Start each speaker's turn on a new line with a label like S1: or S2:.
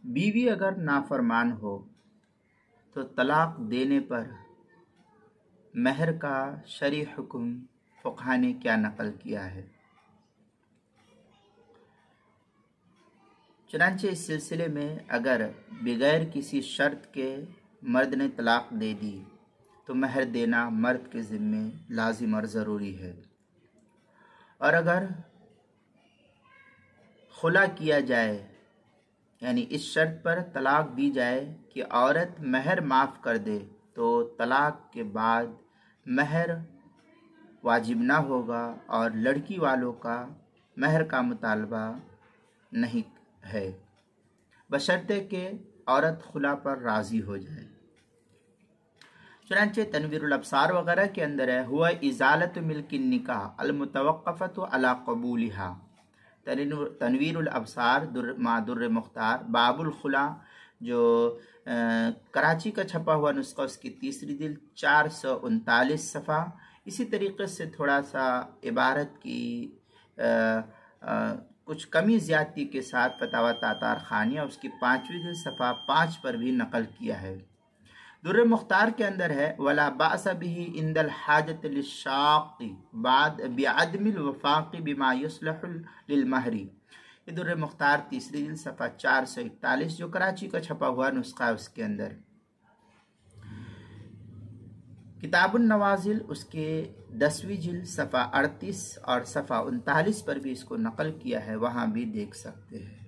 S1: बीवी अगर नाफरमान हो तो तलाक देने पर महर का शरई हुक्म फुक़हा ने क्या नकल किया है। चुनांचे इस सिलसिले में अगर बगैर किसी शर्त के मर्द ने तलाक दे दी तो महर देना मर्द के ज़िम्मे लाजिम और ज़रूरी है, और अगर खुला किया जाए यानी इस शर्त पर तलाक दी जाए कि औरत महर माफ़ कर दे तो तलाक के बाद महर वाजिब ना होगा और लड़की वालों का महर का मुतालबा नहीं है, बशर्ते कि औरत खुला पर राज़ी हो जाए। चुनांचे तनवीरुल अब्सार वगैरह के अंदर है हुआ इजालत मिल्किन निकाह अल मुतवक्क़फ़तु अला क़बूलिहा। तनवीरुल अब्सार दुर्र मुख्तार बाबुल खुला जो कराची का छपा हुआ नुस्खा उसकी तीसरी जिल्द 439 सफ़ा। इसी तरीक़े से थोड़ा सा इबारत की कुछ कमी ज़्यादती के साथ फतावा तातार खानिया उसकी 5वीं जिल्द सफ़ा 5 पर भी नकल किया है। दुर्र मुख्तार के अंदर है वला बास बिही इंदल हाजत लिशाक़ी बाद बिअदमिल वफ़ाक़ी बिमा युस्लहु लिल महरी। ये दुर्र मुख्तार तीसरी जिल्द सफ़ा 441 जो कराची का छपा हुआ नुस्खा उसके अंदर। किताबुन नवाजिल उसके 10वीं जिल्द सफ़ा 38 और सफ़ा 39 पर भी इसको नकल किया है, वहाँ भी देख सकते हैं।